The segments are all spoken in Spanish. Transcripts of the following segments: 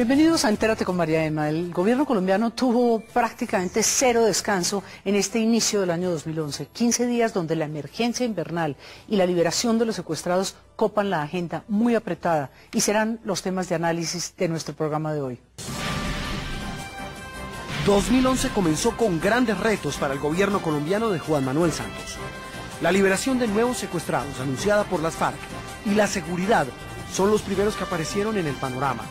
Bienvenidos a Entérate con María Emma. El gobierno colombiano tuvo prácticamente cero descanso en este inicio del año 2011. 15 días donde la emergencia invernal y la liberación de los secuestrados copan la agenda muy apretada y serán los temas de análisis de nuestro programa de hoy. 2011 comenzó con grandes retos para el gobierno colombiano de Juan Manuel Santos. La liberación de nuevos secuestrados anunciada por las FARC y la seguridad son los primeros que aparecieron en el panorama.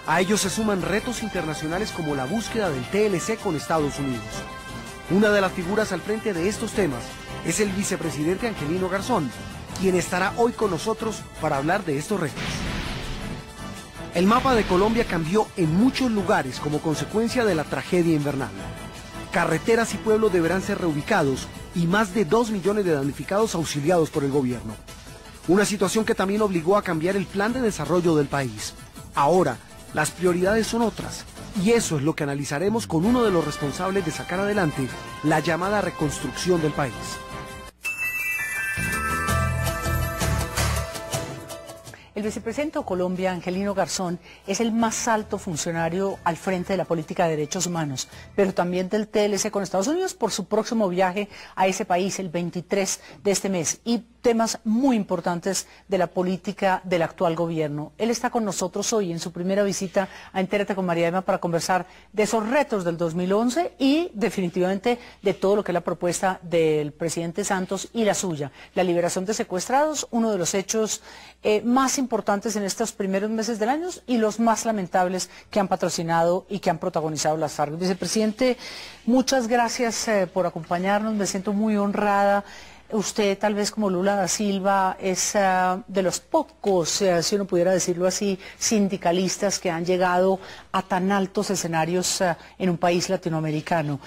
A ellos se suman retos internacionales como la búsqueda del TLC con Estados Unidos. Una de las figuras al frente de estos temas es el vicepresidente Angelino Garzón, quien estará hoy con nosotros para hablar de estos retos. El mapa de Colombia cambió en muchos lugares como consecuencia de la tragedia invernal. Carreteras y pueblos deberán ser reubicados y más de 2 millones de damnificados auxiliados por el gobierno. Una situación que también obligó a cambiar el plan de desarrollo del país. Ahora, las prioridades son otras, y eso es lo que analizaremos con uno de los responsables de sacar adelante la llamada reconstrucción del país. El vicepresidente de Colombia, Angelino Garzón, es el más alto funcionario al frente de la política de derechos humanos, pero también del TLC con Estados Unidos por su próximo viaje a ese país el 23 de este mes y temas muy importantes de la política del actual gobierno. Él está con nosotros hoy en su primera visita a Entérate con María Emma para conversar de esos retos del 2011 y definitivamente de todo lo que es la propuesta del presidente Santos y la suya. La liberación de secuestrados, uno de los hechos más importantes en estos primeros meses del año y los más lamentables que han patrocinado y que han protagonizado las FARC. Vicepresidente, muchas gracias por acompañarnos, me siento muy honrada. Usted, tal vez como Lula da Silva, es de los pocos, si uno pudiera decirlo así, sindicalistas que han llegado a tan altos escenarios en un país latinoamericano.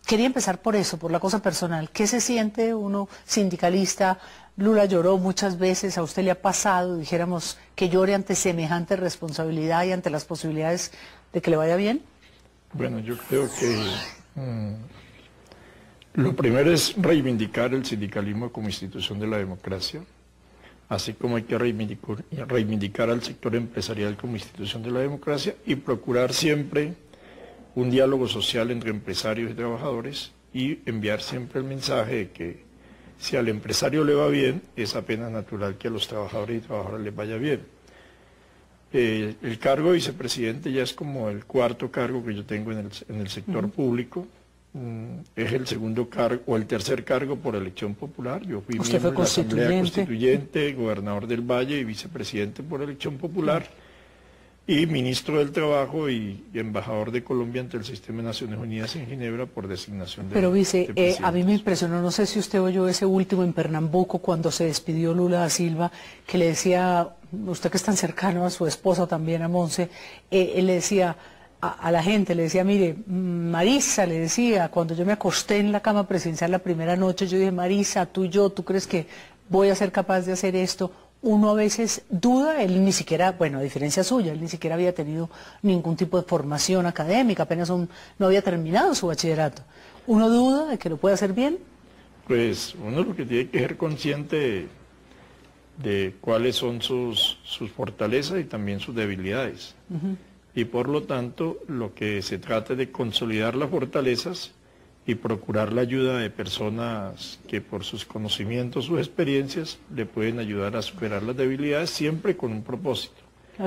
Quería empezar por eso, por la cosa personal. ¿Qué se siente uno sindicalista? Lula lloró muchas veces, a usted le ha pasado, dijéramos, que llore ante semejante responsabilidad y ante las posibilidades de que le vaya bien. Bueno, yo creo que lo primero es reivindicar el sindicalismo como institución de la democracia, así como hay que reivindicar al sector empresarial como institución de la democracia y procurar siempre un diálogo social entre empresarios y trabajadores y enviar siempre el mensaje de que si al empresario le va bien, es apenas natural que a los trabajadores y trabajadoras les vaya bien. El cargo de vicepresidente ya es como el cuarto cargo que yo tengo en el sector público. Es el segundo cargo o el tercer cargo por elección popular. Yo fui miembro de la Asamblea Constituyente, gobernador del Valle y vicepresidente por elección popular y ministro del Trabajo y embajador de Colombia ante el Sistema de Naciones Unidas en Ginebra por designación de Pero vice, a mí me impresionó, no sé si usted oyó ese último en Pernambuco cuando se despidió Lula da Silva, que le decía, usted que es tan cercano a su esposa también, a Monse, él le decía a la gente, le decía, mire, Marisa, le decía, cuando yo me acosté en la cama presidencial la primera noche, yo dije, Marisa, tú y yo, ¿tú crees que voy a ser capaz de hacer esto? Uno a veces duda, él ni siquiera, bueno, a diferencia suya, él ni siquiera había tenido ningún tipo de formación académica, apenas no había terminado su bachillerato. ¿Uno duda de que lo puede hacer bien? Pues uno lo que tiene que ser consciente de cuáles son sus fortalezas y también sus debilidades. Y por lo tanto, lo que se trata es de consolidar las fortalezas y procurar la ayuda de personas que por sus conocimientos, sus experiencias, le pueden ayudar a superar las debilidades, siempre con un propósito.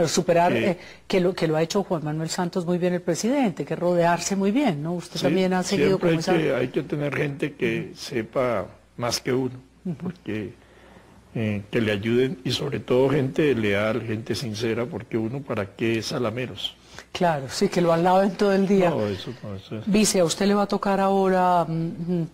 Superar, que lo ha hecho Juan Manuel Santos muy bien el presidente, que rodearse muy bien, ¿no? Usted también ha seguido con esa... Hay que tener gente que sepa más que uno, porque que le ayuden, y sobre todo gente leal, gente sincera, porque uno para qué es salameros. Claro, sí, que lo alaben todo el día. No, eso. Vice, a usted le va a tocar ahora,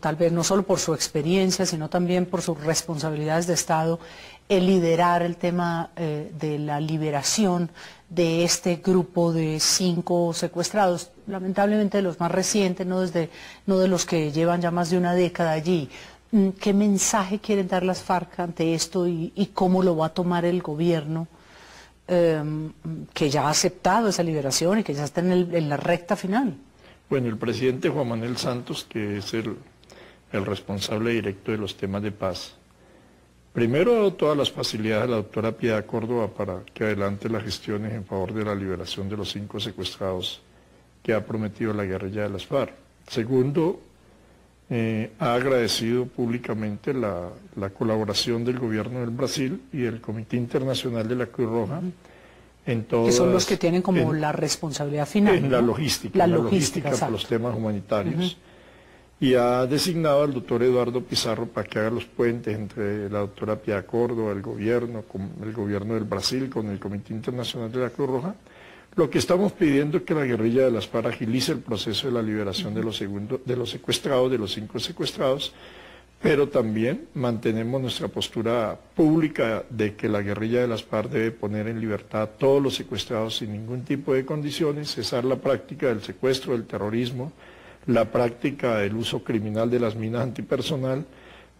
tal vez no solo por su experiencia, sino también por sus responsabilidades de Estado, el liderar el tema de la liberación de este grupo de 5 secuestrados, lamentablemente de los más recientes, no de los que llevan ya más de una década allí. ¿Qué mensaje quieren dar las FARC ante esto y cómo lo va a tomar el gobierno? Que ya ha aceptado esa liberación y que ya está en la recta final. Bueno, el presidente Juan Manuel Santos, que es el responsable directo de los temas de paz, Primero, ha dado todas las facilidades a la doctora Piedad Córdoba para que adelante las gestiones en favor de la liberación de los 5 secuestrados que ha prometido la guerrilla de las FARC. Segundo, ha agradecido públicamente la colaboración del gobierno del Brasil y del Comité Internacional de la Cruz Roja en todas, que son los que tienen como la responsabilidad final. En la logística, la logística por los temas humanitarios. Y ha designado al doctor Eduardo Pizarro para que haga los puentes entre la doctora Piedad Córdoba, el gobierno del Brasil, con el Comité Internacional de la Cruz Roja. Lo que estamos pidiendo es que la guerrilla de las FARC agilice el proceso de la liberación de los secuestrados, de los 5 secuestrados, pero también mantenemos nuestra postura pública de que la guerrilla de las FARC debe poner en libertad a todos los secuestrados sin ningún tipo de condiciones, cesar la práctica del secuestro, del terrorismo, la práctica del uso criminal de las minas antipersonal,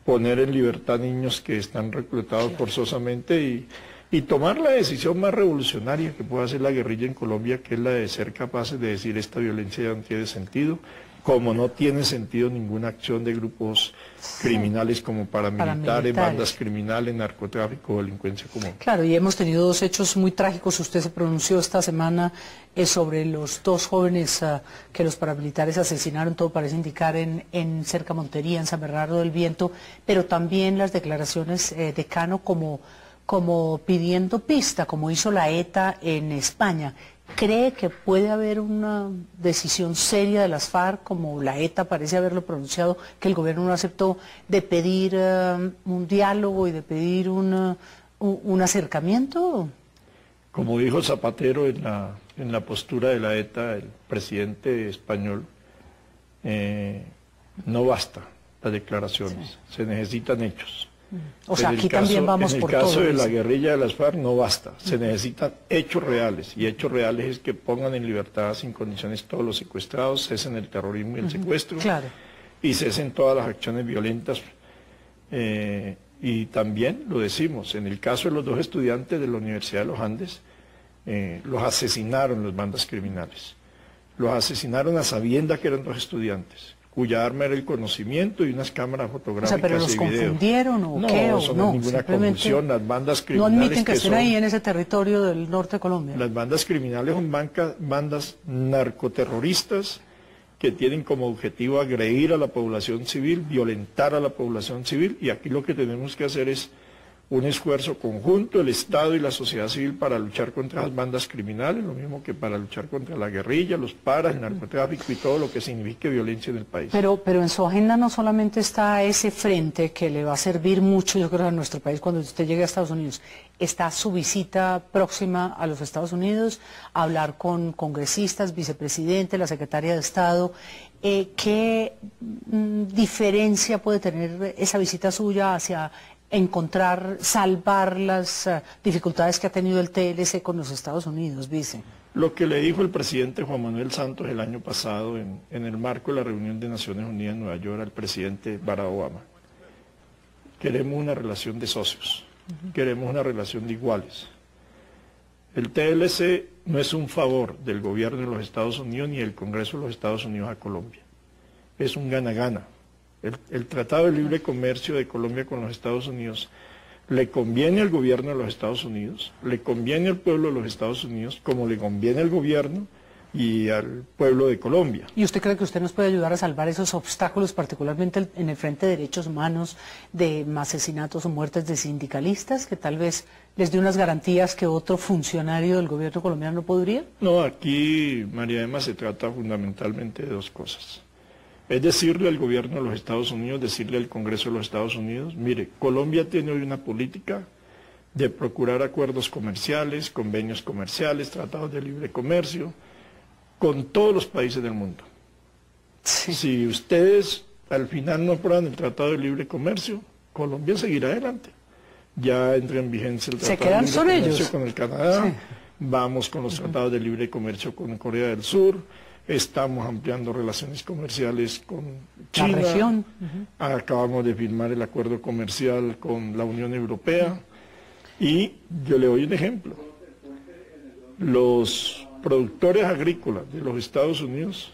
poner en libertad niños que están reclutados forzosamente y tomar la decisión más revolucionaria que puede hacer la guerrilla en Colombia, que es la de ser capaces de decir esta violencia ya no tiene sentido, como no tiene sentido ninguna acción de grupos criminales como paramilitares, bandas criminales, narcotráfico o delincuencia común. Claro, y hemos tenido 2 hechos muy trágicos. Usted se pronunció esta semana sobre los 2 jóvenes que los paramilitares asesinaron, todo parece indicar en cerca Montería, en San Bernardo del Viento, pero también las declaraciones de Cano como pidiendo pista, como hizo la ETA en España. ¿Cree que puede haber una decisión seria de las FARC, como la ETA parece haberlo pronunciado, que el gobierno no aceptó, de pedir un diálogo y de pedir un acercamiento? Como dijo Zapatero en la postura de la ETA, el presidente español, no basta las declaraciones, se necesitan hechos. O sea, aquí también vamos por todo. En el caso de la guerrilla de las FARC no basta, se necesitan hechos reales, y hechos reales es que pongan en libertad sin condiciones todos los secuestrados, cesen el terrorismo y el secuestro, y cesen todas las acciones violentas. Y también lo decimos, en el caso de los 2 estudiantes de la Universidad de los Andes, los asesinaron las bandas criminales, los asesinaron a sabiendas que eran 2 estudiantes, cuya arma era el conocimiento y unas cámaras fotográficas. O sea, ¿pero los y video. confundieron o qué? No, no, ninguna confusión. Las bandas criminales no admiten que estén ahí en ese territorio del norte de Colombia. Las bandas criminales son bandas narcoterroristas que tienen como objetivo agredir a la población civil, violentar a la población civil, y aquí lo que tenemos que hacer es un esfuerzo conjunto, el Estado y la sociedad civil, para luchar contra las bandas criminales, lo mismo que para luchar contra la guerrilla, los paras, el narcotráfico y todo lo que signifique violencia en el país. Pero en su agenda no solamente está ese frente que le va a servir mucho, yo creo, a nuestro país cuando usted llegue a Estados Unidos. Está su visita próxima a los Estados Unidos, a hablar con congresistas, vicepresidente, la secretaria de Estado. ¿Qué diferencia puede tener esa visita suya hacia salvar las dificultades que ha tenido el TLC con los Estados Unidos, vice? Lo que le dijo el presidente Juan Manuel Santos el año pasado en el marco de la reunión de Naciones Unidas en Nueva York al presidente Barack Obama. Queremos una relación de socios, queremos una relación de iguales. El TLC no es un favor del gobierno de los Estados Unidos ni del Congreso de los Estados Unidos a Colombia, es un gana-gana. El Tratado de Libre Comercio de Colombia con los Estados Unidos le conviene al gobierno de los Estados Unidos, le conviene al pueblo de los Estados Unidos, como le conviene al gobierno y al pueblo de Colombia. ¿Y usted cree que usted nos puede ayudar a salvar esos obstáculos, particularmente en el frente de derechos humanos, de asesinatos o muertes de sindicalistas, que tal vez les dé unas garantías que otro funcionario del gobierno colombiano no podría? No, aquí, María Emma, se trata fundamentalmente de 2 cosas. Es decirle al gobierno de los Estados Unidos, decirle al Congreso de los Estados Unidos, mire, Colombia tiene hoy una política de procurar acuerdos comerciales, convenios comerciales, tratados de libre comercio, con todos los países del mundo. Sí. Si ustedes al final no aprueban el Tratado de Libre Comercio, Colombia seguirá adelante. Ya entra en vigencia el Tratado de Libre Comercio con el Canadá, vamos con los tratados de libre comercio con Corea del Sur, estamos ampliando relaciones comerciales con China, la región. Acabamos de firmar el acuerdo comercial con la Unión Europea, y yo le doy un ejemplo. Los productores agrícolas de los Estados Unidos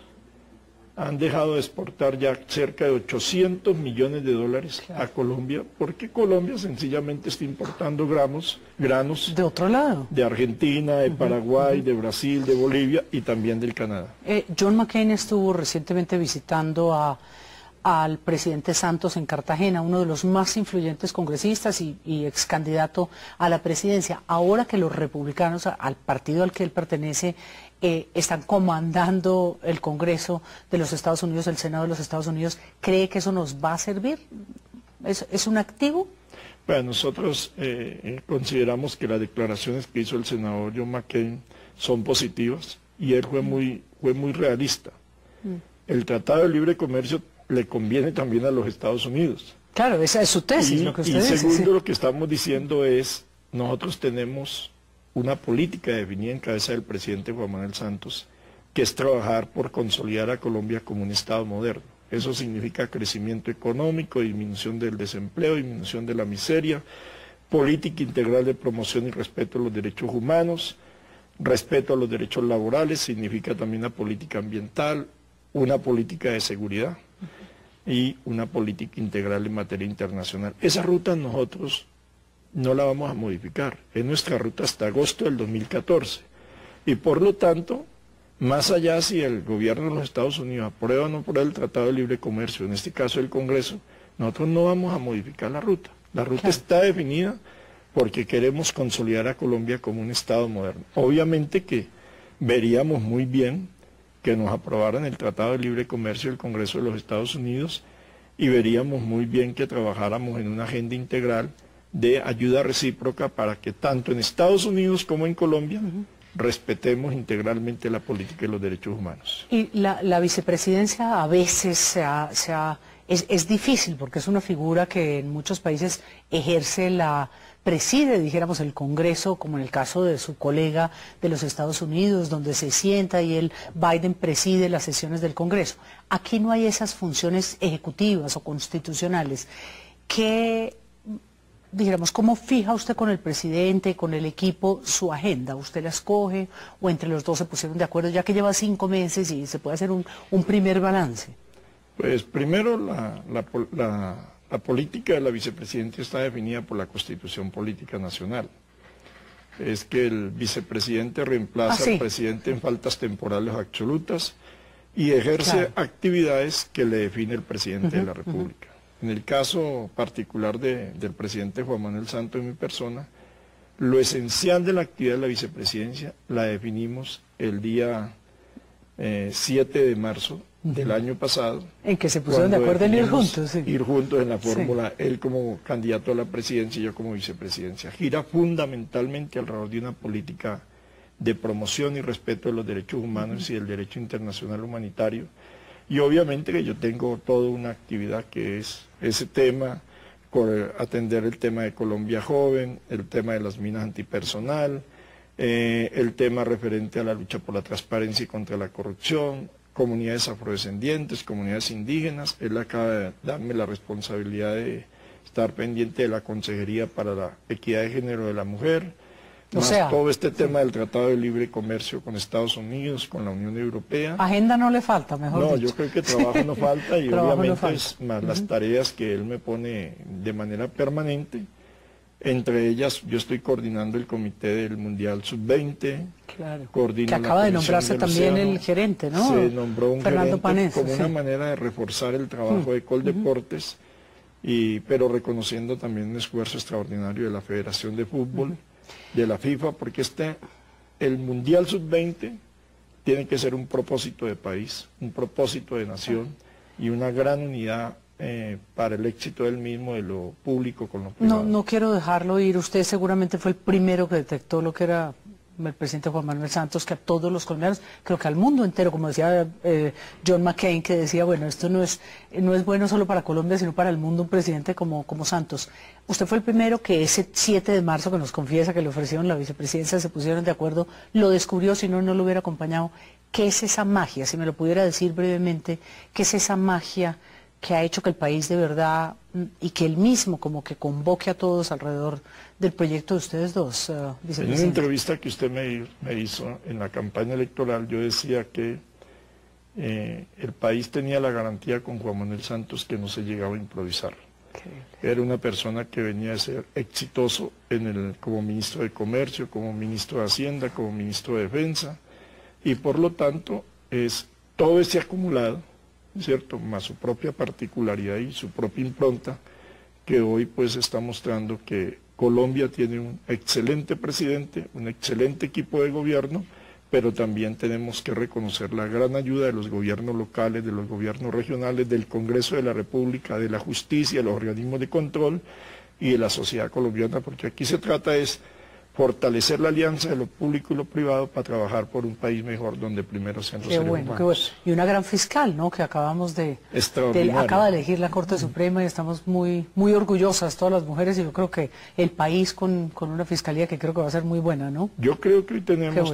han dejado de exportar ya cerca de 800 millones de dólares a Colombia, porque Colombia sencillamente está importando granos de otro lado, de Argentina, de Paraguay, de Brasil, de Bolivia y también del Canadá. John McCain estuvo recientemente visitando al presidente Santos en Cartagena, uno de los más influyentes congresistas y ex candidato a la presidencia. Ahora que los republicanos, al partido al que él pertenece, están comandando el Congreso de los Estados Unidos, el Senado de los Estados Unidos, ¿cree que eso nos va a servir? ¿Es un activo? Bueno, nosotros consideramos que las declaraciones que hizo el senador John McCain son positivas y él fue muy realista. El Tratado de Libre Comercio le conviene también a los Estados Unidos. Claro, esa es su tesis, lo que usted dice. Y segundo, lo que estamos diciendo es, nosotros tenemos una política definida en cabeza del presidente Juan Manuel Santos, que es trabajar por consolidar a Colombia como un Estado moderno. Eso significa crecimiento económico, disminución del desempleo, disminución de la miseria, política integral de promoción y respeto a los derechos humanos, respeto a los derechos laborales, significa también una política ambiental, una política de seguridad y una política integral en materia internacional. Esa ruta nosotros no la vamos a modificar, es nuestra ruta hasta agosto del 2014 y por lo tanto, más allá si el gobierno de los Estados Unidos aprueba o no aprueba el Tratado de Libre Comercio, en este caso el Congreso, nosotros no vamos a modificar la ruta. La ruta está definida porque queremos consolidar a Colombia como un Estado moderno. Obviamente que veríamos muy bien que nos aprobaran el Tratado de Libre Comercio del Congreso de los Estados Unidos y veríamos muy bien que trabajáramos en una agenda integral de ayuda recíproca para que tanto en Estados Unidos como en Colombia respetemos integralmente la política y los derechos humanos. Y la vicepresidencia a veces es difícil porque es una figura que en muchos países preside, dijéramos, el Congreso, como en el caso de su colega de los Estados Unidos, donde se sienta y Biden preside las sesiones del Congreso. Aquí no hay esas funciones ejecutivas o constitucionales. Dijéramos, ¿cómo fija usted con el presidente, con el equipo, su agenda? ¿Usted la escoge o entre los dos se pusieron de acuerdo, ya que lleva 5 meses y se puede hacer un primer balance? Pues primero la política de la vicepresidenta está definida por la Constitución Política Nacional. Es que el vicepresidente reemplaza al presidente en faltas temporales absolutas y ejerce actividades que le define el presidente de la República. En el caso particular del presidente Juan Manuel Santos y mi persona, lo esencial de la actividad de la vicepresidencia la definimos el día 7 de marzo del año pasado. En que se pusieron de acuerdo en ir juntos. Sí. Ir juntos en la fórmula, él como candidato a la presidencia y yo como vicepresidencia. Gira fundamentalmente alrededor de una política de promoción y respeto de los derechos humanos y del derecho internacional humanitario. Y obviamente que yo tengo toda una actividad que es ese tema, atender el tema de Colombia Joven, el tema de las minas antipersonal, el tema referente a la lucha por la transparencia y contra la corrupción, comunidades afrodescendientes, comunidades indígenas. Él acaba de darme la responsabilidad de estar pendiente de la Consejería para la Equidad de Género de la Mujer, más todo este tema del Tratado de Libre Comercio con Estados Unidos, con la Unión Europea. Agenda no le falta, mejor dicho. No, yo creo que trabajo no falta y obviamente es más las tareas que él me pone de manera permanente. Entre ellas, yo estoy coordinando el comité del Mundial Sub-20. Claro. Que acaba de nombrarse también el gerente, ¿no? Se nombró un Fernando gerente Panés, como una manera de reforzar el trabajo de Coldeportes, pero reconociendo también un esfuerzo extraordinario de la Federación de Fútbol, de la FIFA, porque el Mundial Sub-20 tiene que ser un propósito de país, un propósito de nación y una gran unidad para el éxito del mismo, de lo público con lo privado. No quiero dejarlo ir. Usted seguramente fue el primero que detectó lo que era el presidente Juan Manuel Santos, que a todos los colombianos, creo que al mundo entero, como decía John McCain, que decía, bueno, esto no es bueno solo para Colombia, sino para el mundo, un presidente como Santos. Usted fue el primero que ese 7 de marzo, que nos confiesa que le ofrecieron la vicepresidencia, se pusieron de acuerdo, lo descubrió, si no lo hubiera acompañado. ¿Qué es esa magia? Si me lo pudiera decir brevemente, ¿qué es esa magia que ha hecho que el país de verdad, y que él mismo como que convoque a todos alrededor del proyecto de ustedes dos, En una entrevista que usted me hizo en la campaña electoral, yo decía que el país tenía la garantía con Juan Manuel Santos que no se llegaba a improvisar. Era una persona que venía a ser exitoso como ministro de Comercio, como ministro de Hacienda, como ministro de Defensa, y por lo tanto todo ese acumulado, ¿cierto?, más su propia particularidad y su propia impronta, que hoy pues está mostrando que Colombia tiene un excelente presidente, un excelente equipo de gobierno, pero también tenemos que reconocer la gran ayuda de los gobiernos locales, de los gobiernos regionales, del Congreso de la República, de la justicia, de los organismos de control y de la sociedad colombiana, porque aquí se trata es fortalecer la alianza de lo público y lo privado para trabajar por un país mejor donde primero sean los seres humanos. Qué bueno. Y una gran fiscal, ¿no?, que acabamos acaba de elegir la Corte Suprema y estamos muy orgullosas todas las mujeres, y yo creo que el país con una fiscalía que creo que va a ser muy buena, ¿no? Yo creo que hoy tenemos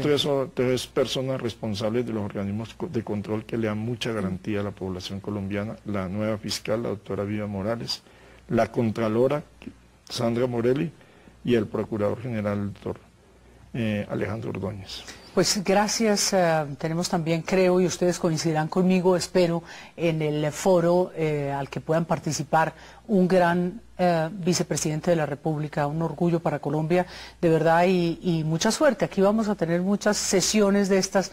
tres personas responsables de los organismos de control que le dan mucha garantía a la población colombiana: la nueva fiscal, la doctora Viva Morales, la contralora Sandra Morelli, y el Procurador General, el doctor Alejandro Ordóñez. Pues gracias, tenemos también, creo, y ustedes coincidirán conmigo, espero, en el foro al que puedan participar un gran vicepresidente de la República, un orgullo para Colombia, de verdad, y mucha suerte. Aquí vamos a tener muchas sesiones de estas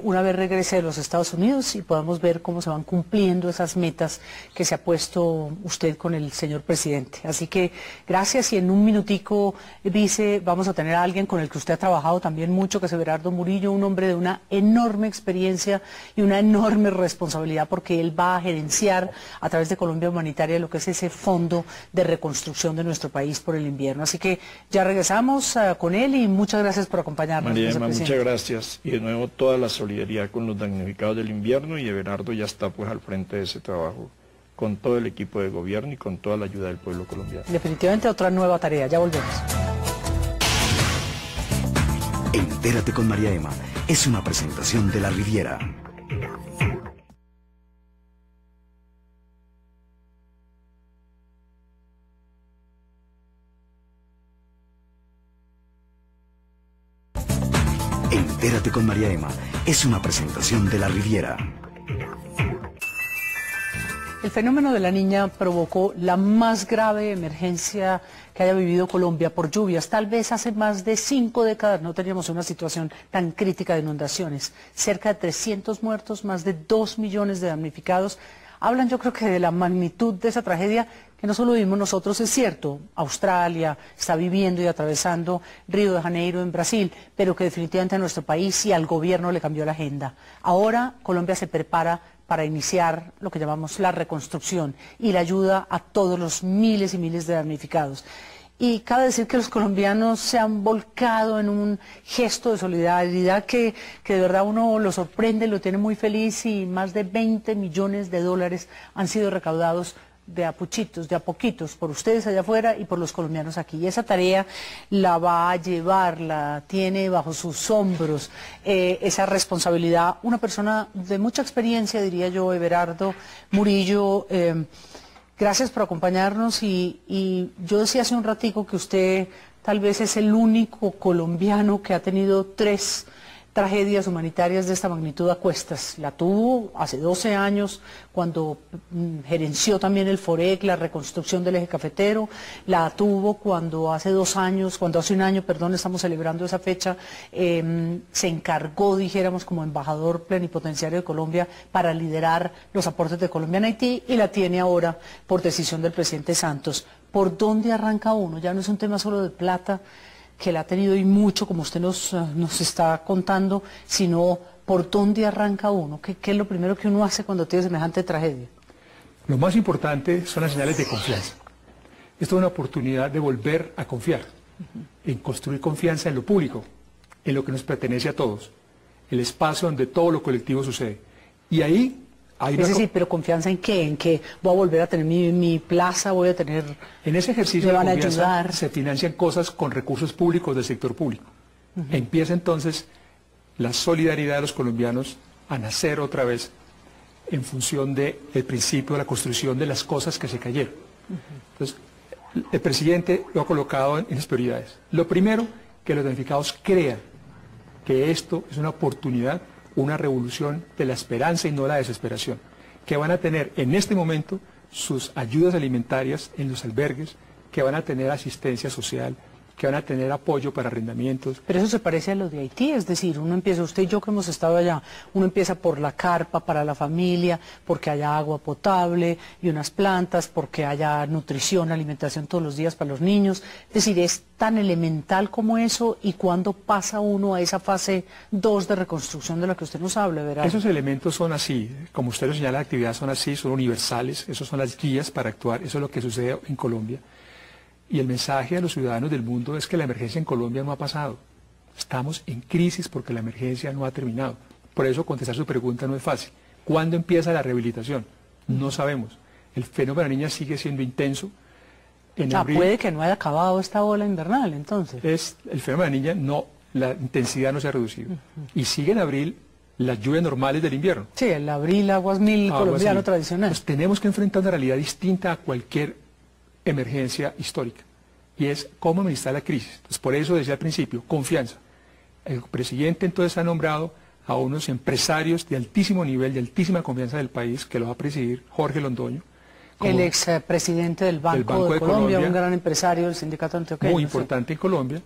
una vez regrese de los Estados Unidos y podamos ver cómo se van cumpliendo esas metas que se ha puesto usted con el señor presidente. Así que gracias, y en un minutico, vice, vamos a tener a alguien con el que usted ha trabajado también mucho, que es Everardo Murillo, un hombre de una enorme experiencia y una enorme responsabilidad, porque él va a gerenciar a través de Colombia Humanitaria lo que es ese fondo de reconstrucción de nuestro país por el invierno. Así que ya regresamos con él, y muchas gracias por acompañarnos. María Emma, muchas gracias, y de nuevo toda la solidaridad con los damnificados del invierno, y Everardo ya está pues al frente de ese trabajo con todo el equipo de gobierno y con toda la ayuda del pueblo colombiano. Definitivamente otra nueva tarea, ya volvemos. Entérate con María Emma es una presentación de La Riviera. Entérate con María Emma es una presentación de La Riviera. El fenómeno de la Niña provocó la más grave emergencia que haya vivido Colombia por lluvias. Tal vez hace más de 5 décadas no teníamos una situación tan crítica de inundaciones. Cerca de 300 muertos, más de 2 millones de damnificados. Hablan, yo creo, que de la magnitud de esa tragedia, que no solo vivimos nosotros, es cierto. Australia está viviendo y atravesando, Río de Janeiro en Brasil, pero que definitivamente a nuestro país y al gobierno le cambió la agenda. Ahora Colombia se prepara para iniciar lo que llamamos la reconstrucción y la ayuda a todos los miles y miles de damnificados. Y cabe decir que los colombianos se han volcado en un gesto de solidaridad que de verdad uno lo sorprende, lo tiene muy feliz, y más de 20 millones de dólares han sido recaudados de a puchitos, de a poquitos, por ustedes allá afuera y por los colombianos aquí. Y esa tarea la va a llevar, la tiene bajo sus hombros, esa responsabilidad, una persona de mucha experiencia, diría yo, Everardo Murillo. Gracias por acompañarnos, y yo decía hace un ratico que usted tal vez es el único colombiano que ha tenido 3 tragedias humanitarias de esta magnitud a cuestas. La tuvo hace 12 años cuando gerenció también el FOREC, la reconstrucción del eje cafetero. La tuvo cuando hace 2 años, cuando hace un año, perdón, estamos celebrando esa fecha, se encargó, dijéramos, como embajador plenipotenciario de Colombia para liderar los aportes de Colombia en Haití, y la tiene ahora por decisión del presidente Santos. ¿Por dónde arranca uno? Ya no es un tema solo de plata, que la ha tenido y mucho, como usted nos está contando, sino por dónde arranca uno. ¿Qué es lo primero que uno hace cuando tiene semejante tragedia? Lo más importante son las señales de confianza. Esto es una oportunidad de volver a confiar, en construir confianza en lo público, en lo que nos pertenece a todos, el espacio donde todo lo colectivo sucede. Y ahí hay es decir, pero ¿confianza en qué? ¿En que voy a volver a tener mi plaza? ¿Voy a tener...? En ese ejercicio de confianza se financian cosas con recursos públicos del sector público. Empieza entonces la solidaridad de los colombianos a nacer otra vez en función del principio de la construcción de las cosas que se cayeron. Entonces, el presidente lo ha colocado en las prioridades. Lo primero, que los damnificados crean que esto es una oportunidad una revolución de la esperanza y no la desesperación, que van a tener en este momento sus ayudas alimentarias en los albergues, que van a tener asistencia social, que van a tener apoyo para arrendamientos. Pero eso se parece a lo de Haití, es decir, uno empieza, usted y yo que hemos estado allá, uno empieza por la carpa para la familia, porque haya agua potable y unas plantas, porque haya nutrición, alimentación todos los días para los niños. Es decir, es tan elemental como eso, y cuando pasa uno a esa fase 2 de reconstrucción de la que usted nos habla, ¿verdad? Esos elementos son así, como usted lo señala, las actividades son así, son universales, esos son las guías para actuar, eso es lo que sucede en Colombia. Y el mensaje a los ciudadanos del mundo es que la emergencia en Colombia no ha pasado. Estamos en crisis porque la emergencia no ha terminado. Por eso contestar su pregunta no es fácil. ¿Cuándo empieza la rehabilitación? No sabemos. El fenómeno de la niña sigue siendo intenso. En abril, puede que no haya acabado esta ola invernal, entonces. El fenómeno de la niña, no, la intensidad no se ha reducido. Y sigue en abril las lluvias normales del invierno. Sí, el abril aguas mil colombiano tradicional. Pues tenemos que enfrentar una realidad distinta a cualquier emergencia histórica, y es cómo administrar la crisis. Entonces, por eso decía al principio, confianza. El presidente entonces ha nombrado a unos empresarios de altísimo nivel, de altísima confianza del país, que lo va a presidir Jorge Londoño. El expresidente del Banco de Colombia, un gran empresario del sindicato antioqueño. Muy importante en Colombia,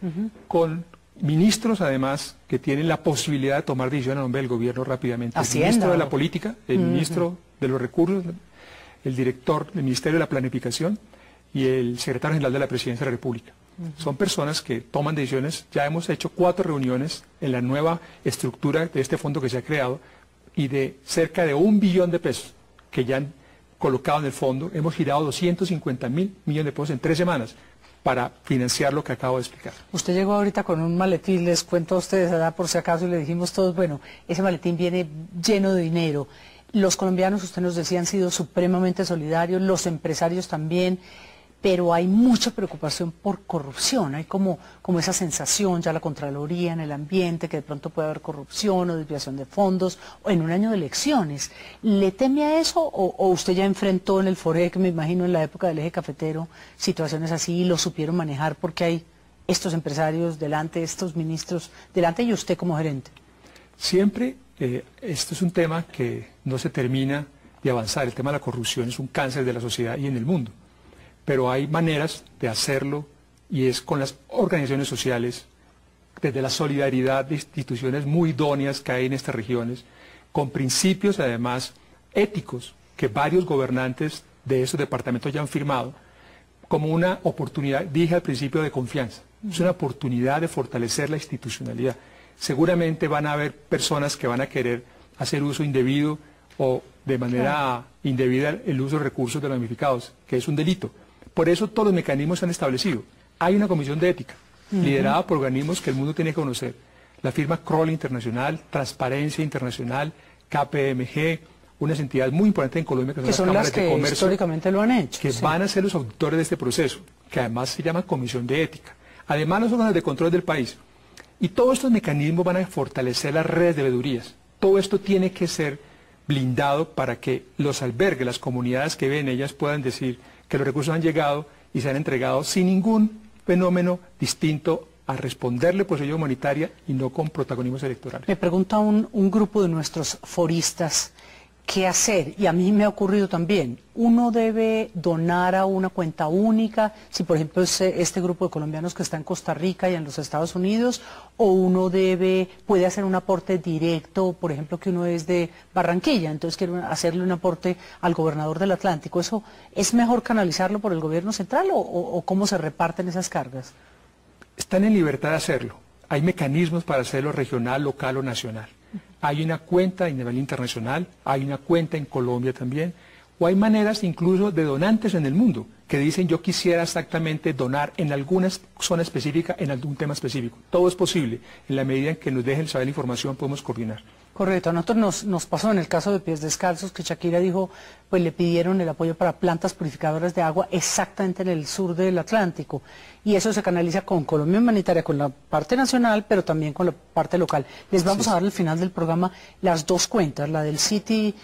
con ministros además que tienen la posibilidad de tomar decisiones a nombre del gobierno rápidamente. Hacienda, el ministro de la Política, el ministro de los Recursos, el director del Ministerio de la Planificación y el secretario general de la Presidencia de la República. Son personas que toman decisiones. Ya hemos hecho 4 reuniones en la nueva estructura de este fondo que se ha creado, y de cerca de 1 billón de pesos que ya han colocado en el fondo, hemos girado 250.000 millones de pesos en 3 semanas para financiar lo que acabo de explicar. Usted llegó ahorita con un maletín, les cuento a ustedes, ¿verdad? Por si acaso, y le dijimos todos, bueno, ese maletín viene lleno de dinero. Los colombianos, usted nos decía, han sido supremamente solidarios, los empresarios también, pero hay mucha preocupación por corrupción, hay como esa sensación, ya la Contraloría en el ambiente, que de pronto puede haber corrupción o desviación de fondos, o en un año de elecciones. ¿Le teme a eso o usted ya enfrentó en el FOREC, me imagino en la época del eje cafetero, situaciones así y lo supieron manejar porque hay estos empresarios delante, estos ministros delante y usted como gerente? Siempre, esto es un tema que no se termina de avanzar. El tema de la corrupción es un cáncer de la sociedad y en el mundo. Pero hay maneras de hacerlo, y es con las organizaciones sociales, desde la solidaridad de instituciones muy idóneas que hay en estas regiones, con principios además éticos que varios gobernantes de esos departamentos ya han firmado, como una oportunidad, dije al principio, de confianza. Es una oportunidad de fortalecer la institucionalidad. Seguramente van a haber personas que van a querer hacer uso indebido o de manera indebida el uso de recursos de los damnificados, que es un delito. Por eso todos los mecanismos se han establecido. Hay una comisión de ética, liderada por organismos que el mundo tiene que conocer. La firma Kroll Internacional, Transparencia Internacional, KPMG, unas entidades muy importantes en Colombia que son las cámaras de comercio, históricamente lo han hecho. Que van a ser los auditores de este proceso, que además se llama Comisión de Ética. Además, los órganos de control del país. Y todos estos mecanismos van a fortalecer las redes de veedurías. Todo esto tiene que ser blindado para que los albergues, las comunidades que ven ellas puedan decir que los recursos han llegado y se han entregado sin ningún fenómeno distinto a responderle por ayuda humanitaria y no con protagonismos electorales. Me pregunta un grupo de nuestros foristas qué hacer, y a mí me ha ocurrido también. Uno debe donar a una cuenta única, si por ejemplo es este grupo de colombianos que está en Costa Rica y en los Estados Unidos, o uno puede hacer un aporte directo, por ejemplo que uno es de Barranquilla, entonces quiere hacerle un aporte al gobernador del Atlántico. ¿Eso es mejor canalizarlo por el gobierno central o cómo se reparten esas cargas? Están en libertad de hacerlo. Hay mecanismos para hacerlo regional, local o nacional. Hay una cuenta a nivel internacional, hay una cuenta en Colombia también, o hay maneras incluso de donantes en el mundo que dicen yo quisiera exactamente donar en alguna zona específica, en algún tema específico. Todo es posible, en la medida en que nos dejen saber la información podemos coordinar. Correcto, a nosotros nos pasó en el caso de Pies Descalzos que Shakira dijo, pues le pidieron el apoyo para plantas purificadoras de agua exactamente en el sur del Atlántico, y eso se canaliza con Colombia Humanitaria, con la parte nacional, pero también con la parte local. Les vamos a dar al final del programa las 2 cuentas, la del City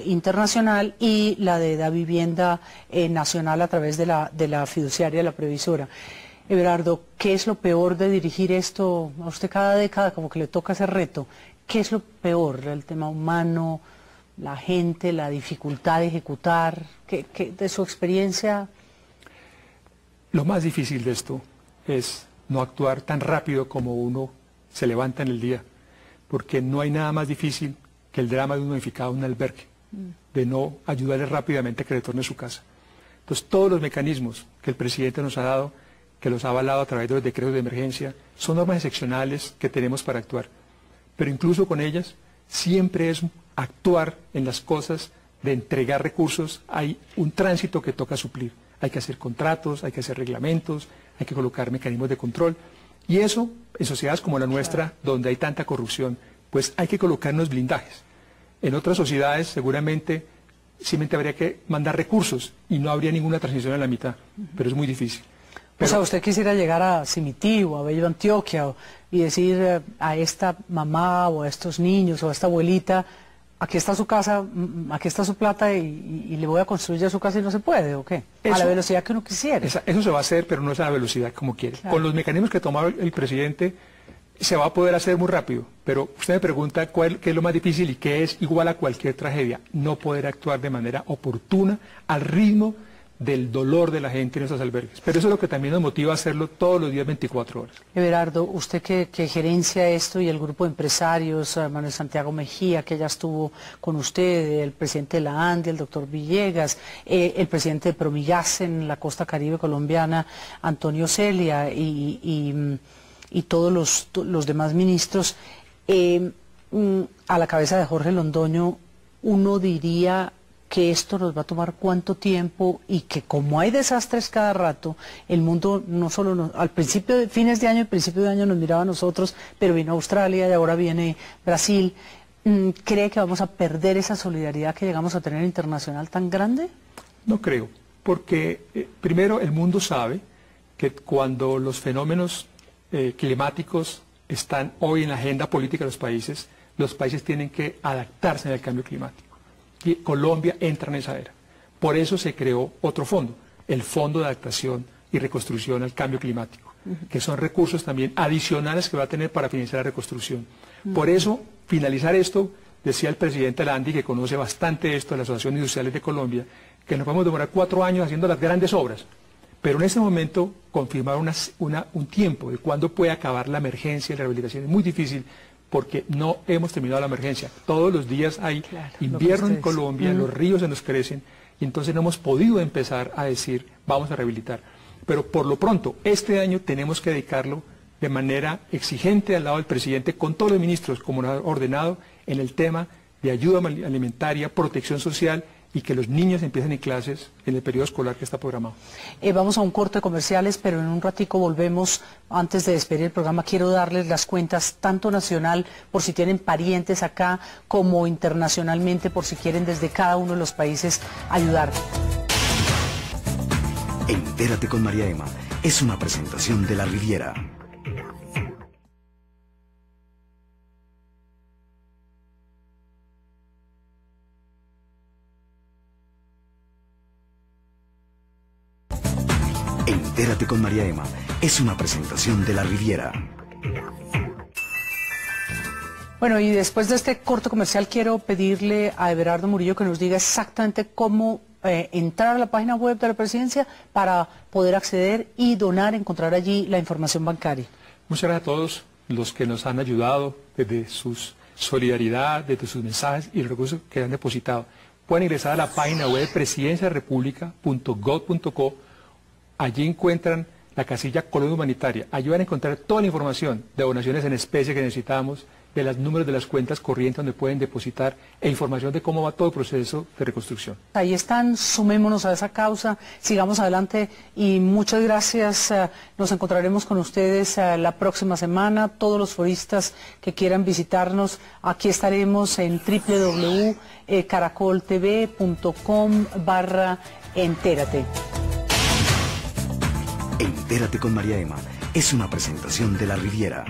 Internacional y la de la Vivienda Nacional a través de la fiduciaria, la previsora. Everardo, ¿qué es lo peor de dirigir esto? A usted cada década como que le toca ese reto. ¿Qué es lo peor? ¿El tema humano, la gente, la dificultad de ejecutar? ¿Qué de su experiencia? Lo más difícil de esto es no actuar tan rápido como uno se levanta en el día, porque no hay nada más difícil que el drama de un unificado en un albergue, de no ayudarle rápidamente a que retorne a su casa. Entonces, todos los mecanismos que el presidente nos ha dado, que los ha avalado a través de los decretos de emergencia, son normas excepcionales que tenemos para actuar. Pero incluso con ellas, siempre es actuar en las cosas de entregar recursos. Hay un tránsito que toca suplir. Hay que hacer contratos, hay que hacer reglamentos, hay que colocar mecanismos de control. Y eso, en sociedades como la nuestra, donde hay tanta corrupción, pues hay que colocar unos blindajes. En otras sociedades, seguramente, simplemente habría que mandar recursos y no habría ninguna transición en la mitad, pero es muy difícil. Pero, o sea, usted quisiera llegar a Simití o a Bello Antioquia y decir a esta mamá o a estos niños o a esta abuelita, aquí está su casa, aquí está su plata y le voy a construir ya su casa y no se puede, ¿o qué? A la velocidad que uno quisiera. Eso se va a hacer, pero no es a la velocidad como quiere. Claro. Con los mecanismos que tomó el presidente se va a poder hacer muy rápido, pero usted me pregunta qué es lo más difícil y qué es igual a cualquier tragedia: no poder actuar de manera oportuna al ritmo del dolor de la gente en esos albergues. Pero eso es lo que también nos motiva a hacerlo todos los días 24 horas. Everardo, usted que gerencia esto y el grupo de empresarios, Manuel Santiago Mejía, que ya estuvo con usted, el presidente de la ANDI, el doctor Villegas, el presidente de Promigas en la costa caribe colombiana, Antonio Celia, y todos los demás ministros, a la cabeza de Jorge Londoño, uno diría que esto nos va a tomar cuánto tiempo y que como hay desastres cada rato, el mundo no solo al principio de fines de año y principio de año nos miraba a nosotros, pero vino Australia y ahora viene Brasil. ¿Cree que vamos a perder esa solidaridad que llegamos a tener internacional tan grande? No creo, porque primero el mundo sabe que cuando los fenómenos climáticos están hoy en la agenda política de los países tienen que adaptarse al cambio climático. Y Colombia entra en esa era. Por eso se creó otro fondo, el Fondo de Adaptación y Reconstrucción al Cambio Climático, que son recursos también adicionales que va a tener para financiar la reconstrucción. Por eso, finalizar esto, decía el presidente de la ANDI, que conoce bastante esto de la Asociación de Industriales de Colombia, que nos podemos demorar 4 años haciendo las grandes obras, pero en ese momento confirmar un tiempo de cuándo puede acabar la emergencia y la rehabilitación es muy difícil, porque no hemos terminado la emergencia. Todos los días hay invierno en Colombia, los ríos se nos crecen, y entonces no hemos podido empezar a decir, vamos a rehabilitar. Pero por lo pronto, este año tenemos que dedicarlo de manera exigente al lado del presidente, con todos los ministros, como nos ha ordenado, en el tema de ayuda alimentaria, protección social, y que los niños empiecen en clases en el periodo escolar que está programado. Vamos a un corte de comerciales, pero en un ratico volvemos. Antes de despedir el programa, quiero darles las cuentas, tanto nacional, por si tienen parientes acá, como internacionalmente, por si quieren desde cada uno de los países ayudar. Entérate con María Emma es una presentación de La Riviera. Entérate con María Emma es una presentación de La Riviera. Bueno, y después de este corto comercial quiero pedirle a Everardo Murillo que nos diga exactamente cómo entrar a la página web de la Presidencia para poder acceder y donar, encontrar allí la información bancaria. Muchas gracias a todos los que nos han ayudado desde su solidaridad, desde sus mensajes y los recursos que han depositado. Pueden ingresar a la página web presidenciarepublica.gov.co. Allí encuentran la casilla Colombia Humanitaria. Allí van a encontrar toda la información de donaciones en especie que necesitamos, de los números de las cuentas corrientes donde pueden depositar e información de cómo va todo el proceso de reconstrucción. Ahí están, sumémonos a esa causa, sigamos adelante y muchas gracias. Nos encontraremos con ustedes la próxima semana. Todos los foristas que quieran visitarnos, aquí estaremos en www.caracoltv.com/entérate. Entérate con María Emma es una presentación de La Riviera.